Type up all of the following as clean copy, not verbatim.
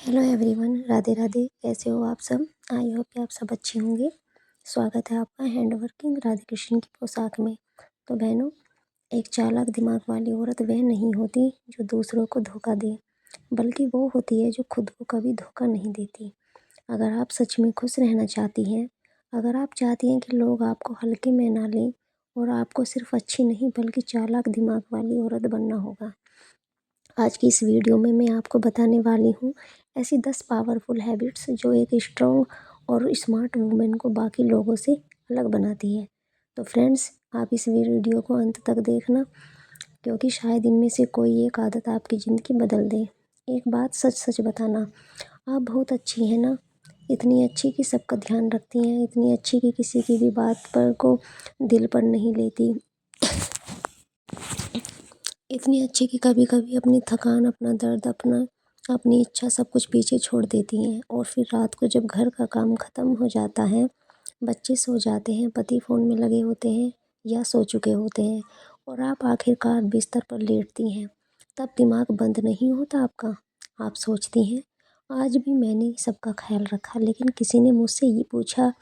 Hello everyone, Radhe Radhe. कैसे हो आप सब? आई होप कि आप सब अच्छे होंगे। स्वागत है आपका हैंड वर्किंग राधे कृष्ण की पोशाक में। तो बहनों, एक चालाक दिमाग वाली औरत वह नहीं होती जो दूसरों को धोखा दे, बल्कि वो होती है जो खुद को कभी धोखा नहीं देती। अगर आप सच में खुश रहना चाहती हैं, अगर आप चाहती हैं कि लोग आपको हल्के में ना लें और आपको सिर्फ अच्छी नहीं बल्कि चालाक दिमाग वाली औरत बनना होगा। आज की इस वीडियो में मैं आपको बताने वाली हूँ ऐसी 10 पावरफुल हैबिट्स जो एक स्ट्रॉन्ग और स्मार्ट वुमेन को बाकी लोगों से अलग बनाती है। तो फ्रेंड्स, आप इस वीडियो को अंत तक देखना, क्योंकि शायद इनमें से कोई एक आदत आपकी ज़िंदगी बदल दे। एक बात सच सच बताना, आप बहुत अच्छी हैं ना, इतनी अच्छी कि सबका ध्यान रखती हैं, इतनी अच्छी कि किसी की भी बात पर को दिल पर नहीं लेती, इतनी अच्छी कि कभी कभी अपनी थकान, अपना दर्द, अपनी इच्छा सब कुछ पीछे छोड़ देती हैं। और फिर रात को जब घर का काम ख़त्म हो जाता है, बच्चे सो जाते हैं, पति फ़ोन में लगे होते हैं या सो चुके होते हैं और आप आखिरकार बिस्तर पर लेटती हैं, तब दिमाग बंद नहीं होता आपका। आप सोचती हैं, आज भी मैंने सबका ख्याल रखा, लेकिन किसी ने मुझसे ये पूछा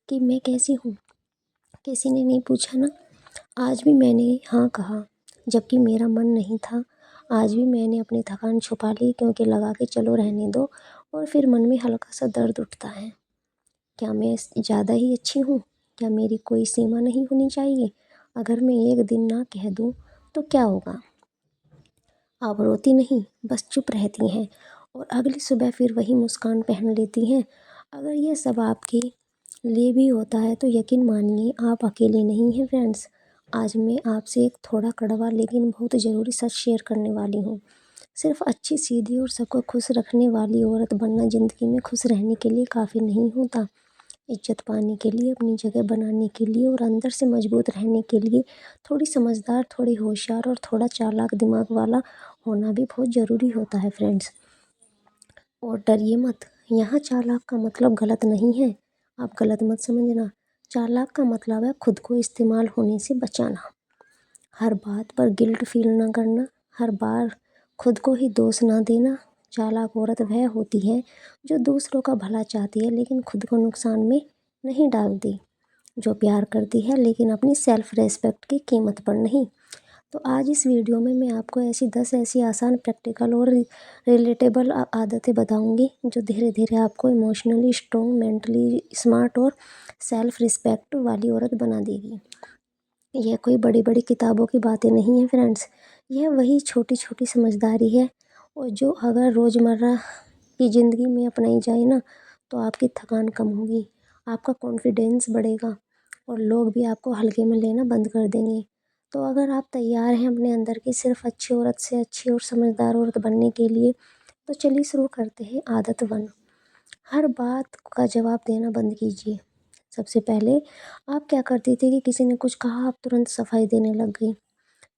कि मैं कैसी हूँ? किसी ने नहीं पूछा ना। आज भी मैंने हाँ कहा, जबकि मेरा मन नहीं था। आज भी मैंने अपनी थकान छुपा ली, क्योंकि लगा कि चलो रहने दो, और फिर मन में हल्का सा दर्द उठता है। क्या मैं ज़्यादा ही अच्छी हूँ? क्या मेरी कोई सीमा नहीं होनी चाहिए? अगर मैं एक दिन ना कह दूँ तो क्या होगा? आप रोती नहीं, बस चुप रहती हैं और अगली सुबह फिर वही मुस्कान पहन लेती हैं। अगर ये सब आपके लिए भी होता है तो यकीन मानिए, आप अकेले नहीं हैं फ्रेंड्स। आज मैं आपसे एक थोड़ा कड़वा लेकिन बहुत ज़रूरी सच शेयर करने वाली हूँ। सिर्फ अच्छी, सीधी और सबको खुश रखने वाली औरत बनना ज़िंदगी में खुश रहने के लिए काफ़ी नहीं होता। इज़्ज़त पाने के लिए, अपनी जगह बनाने के लिए और अंदर से मजबूत रहने के लिए थोड़ी समझदार, थोड़ी होशियार और थोड़ा चालाक दिमाग वाला होना भी बहुत ज़रूरी होता है फ्रेंड्स। और डरिए मत, यहाँ चालाक का मतलब गलत नहीं है, आप गलत मत समझना। चालाक का मतलब है खुद को इस्तेमाल होने से बचाना, हर बात पर गिल्ट फील ना करना, हर बार खुद को ही दोष ना देना। चालाक औरत वह होती है जो दूसरों का भला चाहती है लेकिन खुद को नुकसान में नहीं डालती, जो प्यार करती है लेकिन अपनी सेल्फ रेस्पेक्ट की कीमत पर नहीं। तो आज इस वीडियो में मैं आपको ऐसी 10 ऐसी आसान, प्रैक्टिकल और रिलेटेबल आदतें बताऊंगी जो धीरे धीरे आपको इमोशनली स्ट्रॉन्ग, मेंटली स्मार्ट और सेल्फ रिस्पेक्ट वाली औरत बना देगी। यह कोई बड़ी बड़ी किताबों की बातें नहीं है फ्रेंड्स, यह वही छोटी छोटी समझदारी है, और जो अगर रोज़मर्रा की ज़िंदगी में अपनाई जाए ना, तो आपकी थकान कम होगी, आपका कॉन्फिडेंस बढ़ेगा और लोग भी आपको हल्के में लेना बंद कर देंगे। तो अगर आप तैयार हैं अपने अंदर की सिर्फ अच्छी औरत से अच्छी और समझदार औरत बनने के लिए, तो चलिए शुरू करते हैं। आदत 1, हर बात का जवाब देना बंद कीजिए। सबसे पहले आप क्या करती थी कि किसी ने कुछ कहा, आप तुरंत सफाई देने लग गई।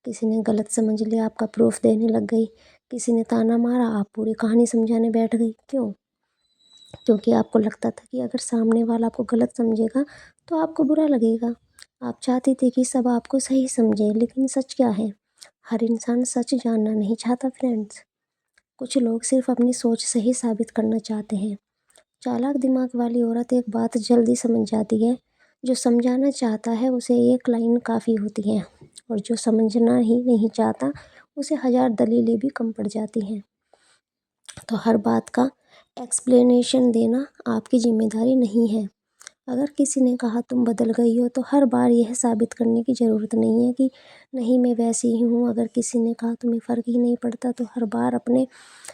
किसी ने गलत समझ लिया, आपका प्रूफ देने लग गई। किसी ने ताना मारा, आप पूरी कहानी समझाने बैठ गई। क्यों? क्योंकि आपको लगता था कि अगर सामने वाला आपको गलत समझेगा तो आपको बुरा लगेगा। आप चाहती थी कि सब आपको सही समझे, लेकिन सच क्या है? हर इंसान सच जानना नहीं चाहता फ्रेंड्स। कुछ लोग सिर्फ अपनी सोच सही साबित करना चाहते हैं। चालाक दिमाग वाली औरत एक बात जल्दी समझ जाती है, जो समझाना चाहता है उसे एक लाइन काफ़ी होती है, और जो समझना ही नहीं चाहता उसे 1000 दलीलें भी कम पड़ जाती हैं। तो हर बात का एक्सप्लेनेशन देना आपकी जिम्मेदारी नहीं है। अगर किसी ने कहा तुम बदल गई हो, तो हर बार यह साबित करने की ज़रूरत नहीं है कि नहीं, मैं वैसी ही हूँ। अगर किसी ने कहा तुम्हें फ़र्क ही नहीं पड़ता, तो हर बार अपने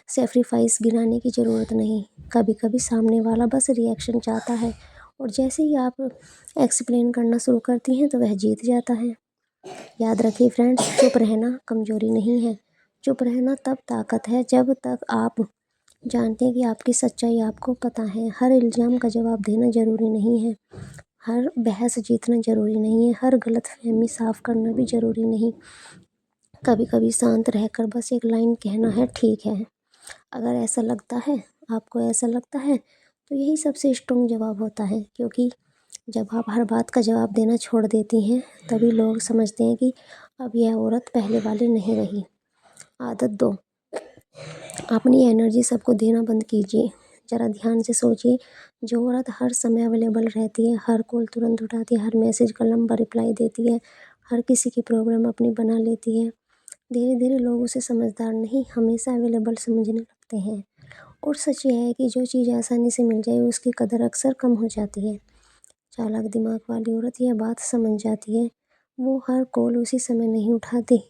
सेक्रीफाइस गिनाने की ज़रूरत नहीं। कभी कभी सामने वाला बस रिएक्शन चाहता है, और जैसे ही आप एक्सप्लेन करना शुरू करती हैं तो वह जीत जाता है। याद रखिए फ्रेंड्स, चुप रहना कमज़ोरी नहीं है। चुप रहना तब ताकत है जब तक आप जानते हैं कि आपकी सच्चाई आपको पता है। हर इल्ज़ाम का जवाब देना ज़रूरी नहीं है, हर बहस जीतना ज़रूरी नहीं है, हर गलतफहमी साफ़ करना भी ज़रूरी नहीं। कभी कभी शांत रहकर बस एक लाइन कहना है, ठीक है। अगर ऐसा लगता है, आपको ऐसा लगता है, तो यही सबसे स्ट्रॉन्ग जवाब होता है, क्योंकि जब आप हर बात का जवाब देना छोड़ देती हैं, तभी लोग समझते हैं कि अब यह औरत पहले वाली नहीं रही। आदत 2, अपनी एनर्जी सबको देना बंद कीजिए। ज़रा ध्यान से सोचिए, जो औरत हर समय अवेलेबल रहती है, हर कॉल तुरंत उठाती है, हर मैसेज का लंबा रिप्लाई देती है, हर किसी की प्रॉब्लम अपनी बना लेती है, धीरे धीरे लोग उसे समझदार नहीं, हमेशा अवेलेबल समझने लगते हैं। और सच यह है कि जो चीज़ आसानी से मिल जाए उसकी कदर अक्सर कम हो जाती है। चालाक दिमाग वाली औरत यह बात समझ जाती है। वो हर कॉल उसी समय नहीं उठाती,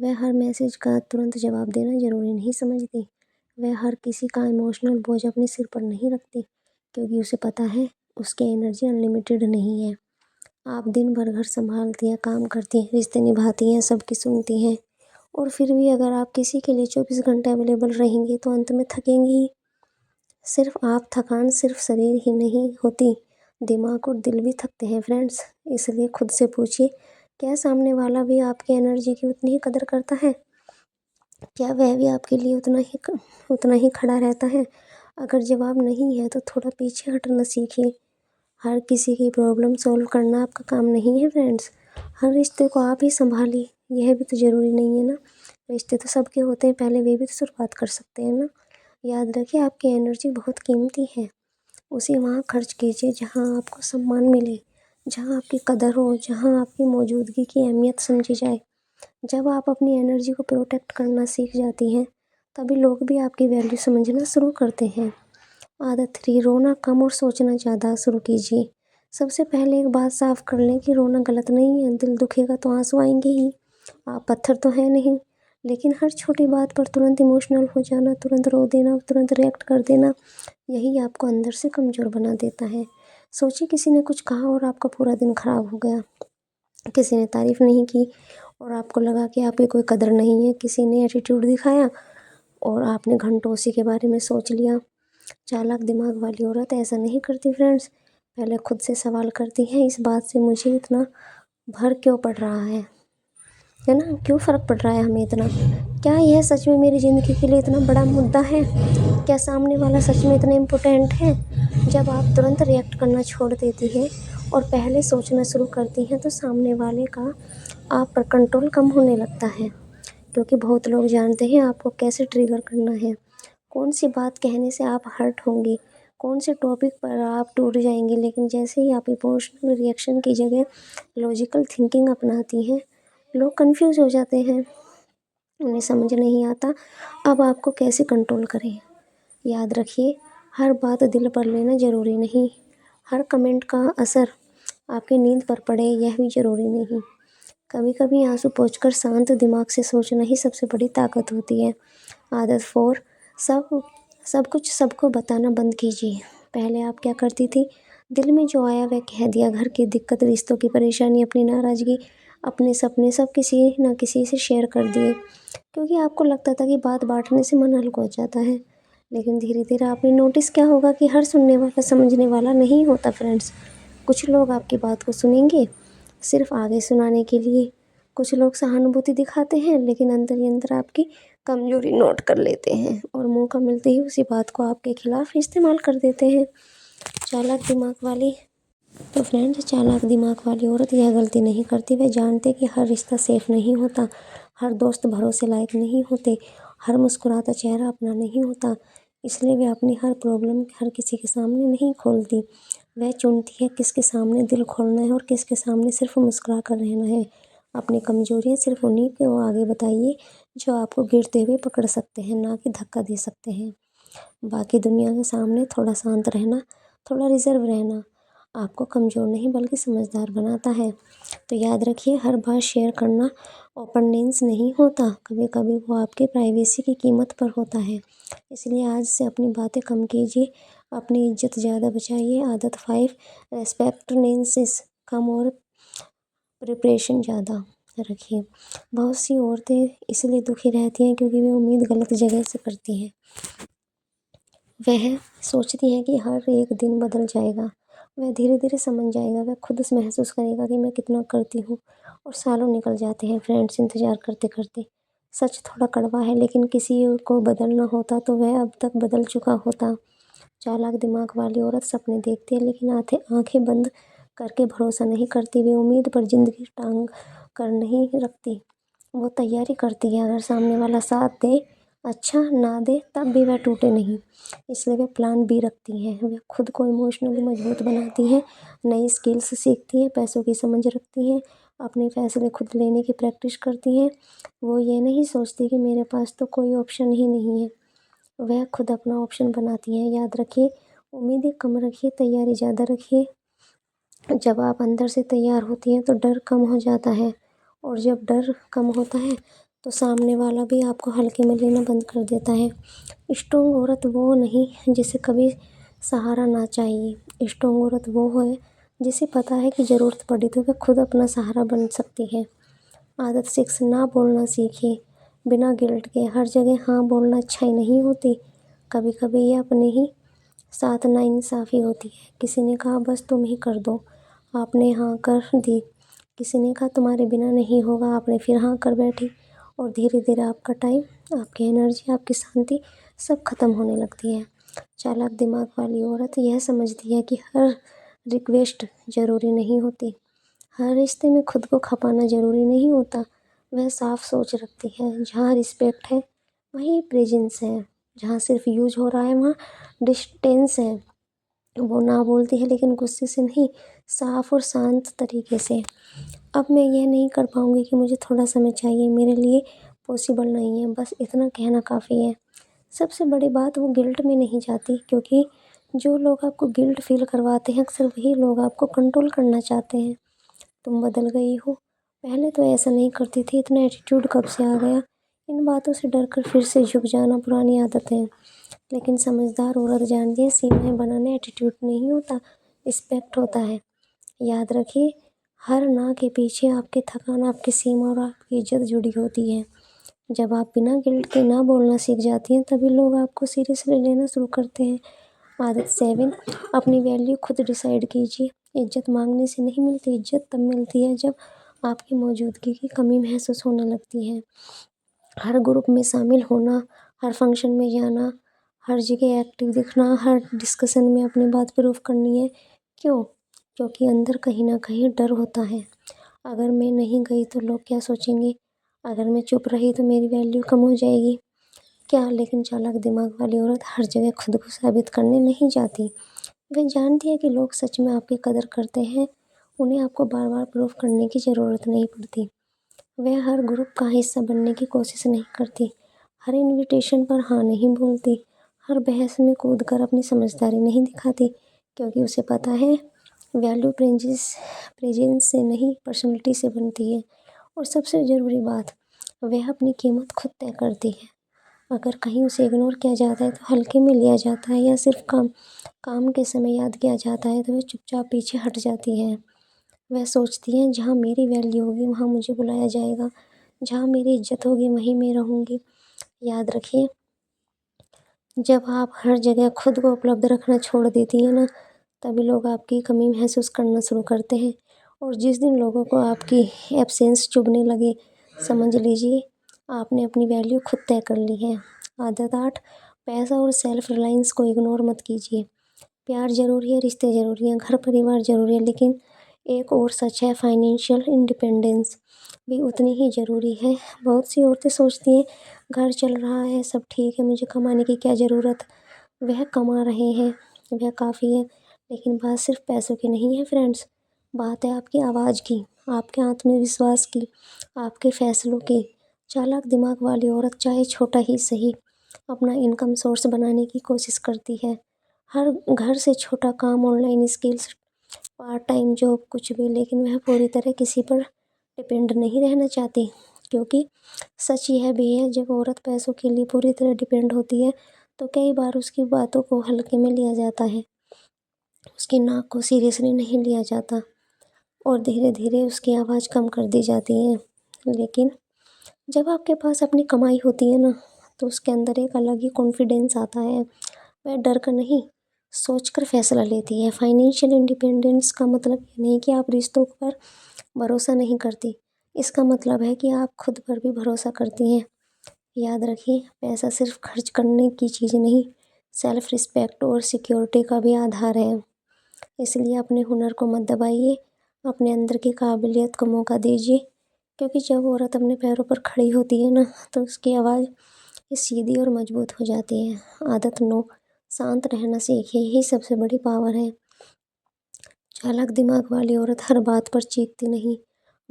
वह हर मैसेज का तुरंत जवाब देना ज़रूरी नहीं समझती। वह हर किसी का इमोशनल बोझ अपने सिर पर नहीं रखती, क्योंकि उसे पता है उसकी एनर्जी अनलिमिटेड नहीं है। आप दिन भर घर संभालती हैं, काम करती हैं, रिश्ते निभाती हैं, सबकी सुनती हैं, और फिर भी अगर आप किसी के लिए 24 घंटे अवेलेबल रहेंगी तो अंत में थकेंगी ही। थकान सिर्फ शरीर ही नहीं होती, दिमाग और दिल भी थकते हैं फ्रेंड्स। इसलिए खुद से पूछिए, क्या सामने वाला भी आपकी एनर्जी की उतनी ही कदर करता है? क्या वह भी आपके लिए उतना ही खड़ा रहता है? अगर जवाब नहीं है तो थोड़ा पीछे हटना सीखिए। हर किसी की प्रॉब्लम सॉल्व करना आपका काम नहीं है फ्रेंड्स। हर रिश्ते को आप ही संभालिए, यह भी तो ज़रूरी नहीं है ना। रिश्ते तो सबके होते हैं, पहले वे भी तो शुरुआत कर सकते हैं ना। याद रखिए, आपकी एनर्जी बहुत कीमती है। उसे वहाँ खर्च कीजिए जहाँ आपको सम्मान मिले, जहाँ आपकी कदर हो, जहाँ आपकी मौजूदगी की अहमियत समझी जाए। जब आप अपनी एनर्जी को प्रोटेक्ट करना सीख जाती हैं, तभी लोग भी आपकी वैल्यू समझना शुरू करते हैं। आदत 3, रोना कम और सोचना ज़्यादा शुरू कीजिए। सबसे पहले एक बात साफ कर लें कि रोना गलत नहीं है, दिल दुखेगा तो आंसू आएंगे ही। आप पत्थर तो हैं नहीं। लेकिन हर छोटी बात पर तुरंत इमोशनल हो जाना, तुरंत रो देना, तुरंत रिएक्ट कर देना, यही आपको अंदर से कमज़ोर बना देता है। सोचिए, किसी ने कुछ कहा और आपका पूरा दिन खराब हो गया। किसी ने तारीफ़ नहीं की और आपको लगा कि आपकी कोई कदर नहीं है। किसी ने एटीट्यूड दिखाया और आपने घंटों उसी के बारे में सोच लिया। चालाक दिमाग वाली औरत ऐसा नहीं करती फ्रेंड्स। पहले खुद से सवाल करती हैं, इस बात से मुझे इतना भर क्यों पड़ रहा है ना? क्यों फ़र्क पड़ रहा है हमें इतना? क्या यह सच में मेरी ज़िंदगी के लिए इतना बड़ा मुद्दा है? क्या सामने वाला सच में इतना इम्पोर्टेंट है? जब आप तुरंत रिएक्ट करना छोड़ देती हैं और पहले सोचना शुरू करती हैं, तो सामने वाले का आप पर कंट्रोल कम होने लगता है। क्योंकि बहुत लोग जानते हैं आपको कैसे ट्रिगर करना है, कौन सी बात कहने से आप हर्ट होंगी, कौन से टॉपिक पर आप टूट जाएंगे। लेकिन जैसे ही आप इमोशनल रिएक्शन की जगह लॉजिकल थिंकिंग अपनाती हैं, लोग कंफ्यूज हो जाते हैं। उन्हें समझ नहीं आता अब आपको कैसे कंट्रोल करें। याद रखिए, हर बात दिल पर लेना ज़रूरी नहीं, हर कमेंट का असर आपकी नींद पर पड़े यह भी ज़रूरी नहीं। कभी कभी आंसू पोंछकर शांत दिमाग से सोचना ही सबसे बड़ी ताकत होती है। आदत 4, सब सब कुछ सबको बताना बंद कीजिए। पहले आप क्या करती थी? दिल में जो आया वह कह दिया। घर की दिक्कत, रिश्तों की परेशानी, अपनी नाराज़गी, अपने सपने सब किसी न किसी से शेयर कर दिए, क्योंकि आपको लगता था कि बात बांटने से मन हल्का हो जाता है। लेकिन धीरे धीरे आपने नोटिस क्या होगा कि हर सुनने वाला समझने वाला नहीं होता फ्रेंड्स। कुछ लोग आपकी बात को सुनेंगे सिर्फ आगे सुनाने के लिए, कुछ लोग सहानुभूति दिखाते हैं लेकिन अंदर ही अंदर आपकी कमजोरी नोट कर लेते हैं और मौका मिलते ही उसी बात को आपके खिलाफ इस्तेमाल कर देते हैं। चालाक दिमाग वाली चालाक दिमाग वाली औरत यह गलती नहीं करती। वह जानते कि हर रिश्ता सेफ नहीं होता, हर दोस्त भरोसे लायक नहीं होते, हर मुस्कुराता चेहरा अपना नहीं होता। इसलिए वे अपनी हर प्रॉब्लम हर किसी के सामने नहीं खोलती। वह चुनती है किसके सामने दिल खोलना है और किसके सामने सिर्फ मुस्कुरा कर रहना है। अपनी कमजोरियाँ सिर्फ उन्हीं को आगे बताइए जो आपको गिरते हुए पकड़ सकते हैं, ना कि धक्का दे सकते हैं। बाकी दुनिया के सामने थोड़ा शांत रहना, थोड़ा रिजर्व रहना आपको कमज़ोर नहीं बल्कि समझदार बनाता है। तो याद रखिए, हर बात शेयर करना ओपननेस नहीं होता, कभी कभी वो आपके प्राइवेसी की कीमत पर होता है। इसलिए आज से अपनी बातें कम कीजिए, अपनी इज्जत ज़्यादा बचाइए। आदत 5, रेस्पेक्टनेस कम और प्रिपरेशन ज़्यादा रखिए। बहुत सी औरतें इसलिए दुखी रहती हैं क्योंकि वे उम्मीद गलत जगह से करती हैं। वह सोचती हैं कि हर एक दिन बदल जाएगा, वह धीरे धीरे समझ जाएगा, वह खुद महसूस करेगा कि मैं कितना करती हूँ, और सालों निकल जाते हैं फ्रेंड्स इंतज़ार करते करते। सच थोड़ा कड़वा है, लेकिन किसी को बदलना होता तो वह अब तक बदल चुका होता। चालाक दिमाग वाली औरत सपने देखती है लेकिन आंखें बंद करके भरोसा नहीं करती। वे उम्मीद पर ज़िंदगी टांग कर नहीं रखती, वो तैयारी करती है। अगर सामने वाला साथ दे अच्छा ना दे तब भी वह टूटे नहीं, इसलिए वे प्लान बी रखती हैं। वे खुद को इमोशनली मजबूत बनाती हैं, नई स्किल्स सीखती हैं, पैसों की समझ रखती हैं, अपने फैसले खुद लेने की प्रैक्टिस करती हैं। वो ये नहीं सोचती कि मेरे पास तो कोई ऑप्शन ही नहीं है। वह खुद अपना ऑप्शन बनाती हैं। याद रखिए, उम्मीदें कम रखिए, तैयारी ज़्यादा रखिए। जब आप अंदर से तैयार होती हैं तो डर कम हो जाता है, और जब डर कम होता है तो सामने वाला भी आपको हल्के में लेना बंद कर देता है। स्ट्रोंग औरत वो नहीं जिसे कभी सहारा ना चाहिए। स्ट्रोंग औरत वो है जिसे पता है कि ज़रूरत पड़ी तो वह खुद अपना सहारा बन सकती है। आदत 6, ना बोलना सीखिए बिना गिल्ट के। हर जगह हाँ बोलना अच्छाई नहीं होती, कभी कभी ये अपने ही साथ नाइंसाफ़ी होती है। किसी ने कहा बस तुम ही कर दो, आपने हाँ कर दी। किसी ने कहा तुम्हारे बिना नहीं होगा, आपने फिर हाँ कर बैठी। और धीरे धीरे आपका टाइम, आपकी एनर्जी, आपकी शांति सब खत्म होने लगती है। चालाक दिमाग वाली औरत यह समझती है कि हर रिक्वेस्ट ज़रूरी नहीं होती, हर रिश्ते में खुद को खपाना ज़रूरी नहीं होता। वह साफ सोच रखती है, जहाँ रिस्पेक्ट है वहीं प्रेजेंस है, जहाँ सिर्फ यूज हो रहा है वहाँ डिस्टेंस है। वो ना बोलती है लेकिन गुस्से से नहीं, साफ और शांत तरीके से। अब मैं यह नहीं कर पाऊँगी कि मुझे थोड़ा समय चाहिए, मेरे लिए पॉसिबल नहीं है, बस इतना कहना काफ़ी है। सबसे बड़ी बात, वो गिल्ट में नहीं जाती, क्योंकि जो लोग आपको गिल्ट फील करवाते हैं अक्सर वही लोग आपको कंट्रोल करना चाहते हैं। तुम बदल गई हो, पहले तो ऐसा नहीं करती थी, इतना एटीट्यूड कब से आ गया। इन बातों से डरकर फिर से झुक जाना पुरानी आदत है। लेकिन समझदार औरत जानती है सीमाएं बनाना एटीट्यूड नहीं होता, रिस्पेक्ट होता है। याद रखिए, हर ना के पीछे आपकी थकान, आपकी सीमा और आपकी इज्जत जुड़ी होती है। जब आप बिना गिल्ट के ना बोलना सीख जाती हैं तभी लोग आपको सीरियसली लेना शुरू करते हैं। आदत 7, अपनी वैल्यू खुद डिसाइड कीजिए। इज्जत मांगने से नहीं मिलती, इज्जत तब मिलती है जब आपकी मौजूदगी की कमी महसूस होने लगती है। हर ग्रुप में शामिल होना, हर फंक्शन में जाना, हर जगह एक्टिव दिखना, हर डिस्कशन में अपनी बात प्रूफ करनी है। क्यों? क्योंकि अंदर कहीं ना कहीं डर होता है, अगर मैं नहीं गई तो लोग क्या सोचेंगे, अगर मैं चुप रही तो मेरी वैल्यू कम हो जाएगी क्या। लेकिन चालाक दिमाग वाली औरत हर जगह खुद को साबित करने नहीं जाती। वह जानती है कि लोग सच में आपकी कदर करते हैं, उन्हें आपको बार बार प्रूफ करने की ज़रूरत नहीं पड़ती। वह हर ग्रुप का हिस्सा बनने की कोशिश नहीं करती, हर इनविटेशन पर हाँ नहीं बोलती, हर बहस में कूद कर अपनी समझदारी नहीं दिखाती, क्योंकि उसे पता है वैल्यू प्रेजेंस से नहीं पर्सनैलिटी से बनती है। और सबसे ज़रूरी बात, वह अपनी कीमत खुद तय करती है। अगर कहीं उसे इग्नोर किया जाता है तो हल्के में लिया जाता है, या सिर्फ काम काम के समय याद किया जाता है तो वह चुपचाप पीछे हट जाती है। वह सोचती हैं जहाँ मेरी वैल्यू होगी वहाँ मुझे बुलाया जाएगा, जहाँ मेरी इज्जत होगी वहीं मैं रहूँगी। याद रखिए, जब आप हर जगह खुद को उपलब्ध रखना छोड़ देती हैं ना, तभी लोग आपकी कमी महसूस करना शुरू करते हैं। और जिस दिन लोगों को आपकी एब्सेंस चुभने लगे, समझ लीजिए आपने अपनी वैल्यू खुद तय कर ली है। आदत 8, पैसा और सेल्फ रिलायंस को इग्नोर मत कीजिए। प्यार ज़रूरी है, रिश्ते ज़रूरी हैं, घर परिवार ज़रूरी है, लेकिन एक और सच है, फाइनेंशियल इंडिपेंडेंस भी उतनी ही ज़रूरी है। बहुत सी औरतें सोचती हैं घर चल रहा है, सब ठीक है, मुझे कमाने की क्या ज़रूरत। वह कमा रहे हैं, वह काफ़ी है। लेकिन बात सिर्फ पैसों की नहीं है फ्रेंड्स, बात है आपकी आवाज़ की, आपके आत्मविश्वास की, आपके फैसलों की। चालाक दिमाग वाली औरत चाहे छोटा ही सही अपना इनकम सोर्स बनाने की कोशिश करती है। हर घर से छोटा काम, online skills, part time job, कुछ भी, लेकिन वह पूरी तरह किसी पर डिपेंड नहीं रहना चाहती। क्योंकि सच यह भी है, जब औरत पैसों के लिए पूरी तरह डिपेंड होती है तो कई बार उसकी बातों को हल्के में लिया जाता है, उसकी नाक को सीरियसली नहीं लिया जाता, और धीरे धीरे उसकी आवाज़ कम कर दी जाती है। लेकिन जब आपके पास अपनी कमाई होती है ना, तो उसके अंदर एक अलग ही कॉन्फिडेंस आता है। वह डर कर नहीं, सोच कर फैसला लेती है। फाइनेंशियल इंडिपेंडेंस का मतलब ये नहीं कि आप रिश्तों पर भरोसा नहीं करती, इसका मतलब है कि आप खुद पर भी भरोसा करती हैं। याद रखिए, पैसा सिर्फ खर्च करने की चीज़ नहीं, सेल्फ रिस्पेक्ट और सिक्योरिटी का भी आधार है। इसलिए अपने हुनर को मत दबाइए, अपने अंदर की काबिलियत को मौका दीजिए, क्योंकि जब औरत अपने पैरों पर खड़ी होती है ना, तो उसकी आवाज़ ये सीधी और मजबूत हो जाती है। आदत 9, शांत रहना सीखिए, यही सबसे बड़ी पावर है। चालाक दिमाग वाली औरत हर बात पर चीखती नहीं,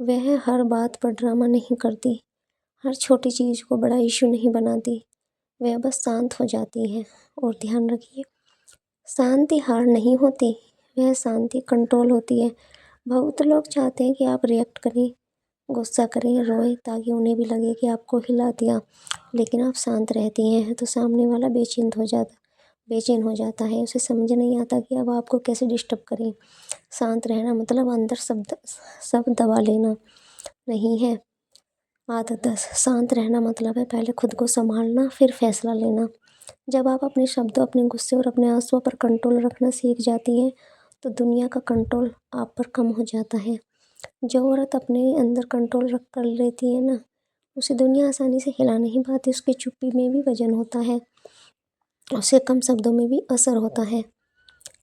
वह हर बात पर ड्रामा नहीं करती, हर छोटी चीज़ को बड़ा इशू नहीं बनाती, वह बस शांत हो जाती है। और ध्यान रखिए, शांति हार नहीं होती, वह शांति कंट्रोल होती है। बहुत लोग चाहते हैं कि आप रिएक्ट करें, गुस्सा करें, रोएं, ताकि उन्हें भी लगे कि आपको हिला दिया। लेकिन आप शांत रहती हैं तो सामने वाला बेचैन हो जाता है। उसे समझ नहीं आता कि अब आपको कैसे डिस्टर्ब करें। शांत रहना मतलब अंदर सब दबा लेना नहीं है। आदत 10, शांत रहना मतलब है पहले खुद को संभालना, फिर फैसला लेना। जब आप अपने शब्दों, अपने गुस्से और अपने आंसुओं पर कंट्रोल रखना सीख जाती हैं, तो दुनिया का कंट्रोल आप पर कम हो जाता है। जो औरत अपने अंदर कंट्रोल रख कर लेती है ना, उसे दुनिया आसानी से हिला नहीं पाती। उसकी चुप्पी में भी वजन होता है, उसे कम शब्दों में भी असर होता है।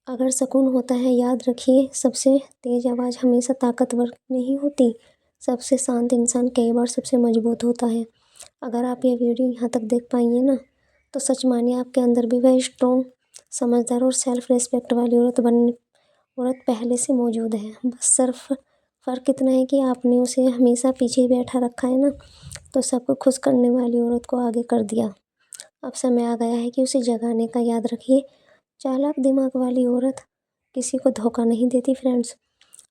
अगर सुकून होता है, याद रखिए, सबसे तेज आवाज़ हमेशा ताकतवर नहीं होती। सबसे शांत इंसान कई बार सबसे मजबूत होता है। अगर आप ये वीडियो यहाँ तक देख पाई हैं ना, तो सच मानिए आपके अंदर भी वह स्ट्रॉन्ग, समझदार और सेल्फ रिस्पेक्ट वाली औरत पहले से मौजूद है। बस सिर्फ फ़र्क इतना है कि आपने उसे हमेशा पीछे बैठा रखा है ना, तो सबको खुश करने वाली औरत को आगे कर दिया। अब समय आ गया है कि उसे जगाने का। याद रखिए, चालाक दिमाग वाली औरत किसी को धोखा नहीं देती फ्रेंड्स,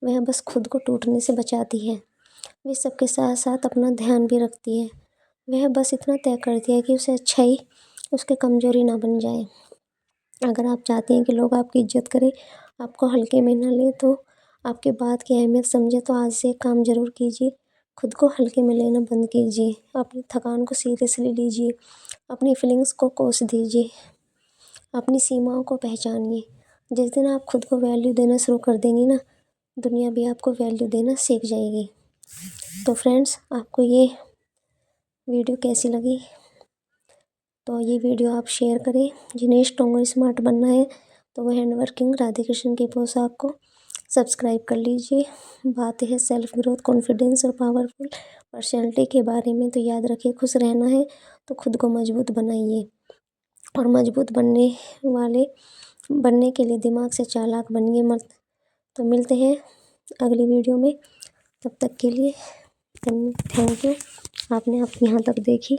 वह बस खुद को टूटने से बचाती है। वे सबके साथ साथ अपना ध्यान भी रखती है। वह बस इतना तय करती है कि उसे अच्छाई उसकी कमज़ोरी ना बन जाए। अगर आप चाहती हैं कि लोग आपकी इज़्ज़त करें, आपको हल्के में ना लें, तो आपकी बात की अहमियत समझें, तो आज से एक काम ज़रूर कीजिए, खुद को हल्के में लेना बंद कीजिए। अपनी थकान को सीरियसली लीजिए, अपनी फीलिंग्स को कोस दीजिए, अपनी सीमाओं को पहचानिए। जिस दिन आप खुद को वैल्यू देना शुरू कर देंगी ना, दुनिया भी आपको वैल्यू देना सीख जाएगी। तो फ्रेंड्स, आपको ये वीडियो कैसी लगी? तो ये वीडियो आप शेयर करें। जिन्हें स्ट्रॉन्ग और स्मार्ट बनना है, तो वह हैंड वर्किंग राधे कृष्ण की पोशाक को सब्सक्राइब कर लीजिए। बात है सेल्फ ग्रोथ, कॉन्फिडेंस और पावरफुल पर्सनैलिटी के बारे में। तो याद रखिए, खुश रहना है तो खुद को मजबूत बनाइए, और मजबूत बनने के लिए दिमाग से चालाक बनिए मत। तो मिलते हैं अगली वीडियो में, तब तक के लिए थैंक यू। आपने यहाँ तक देखी।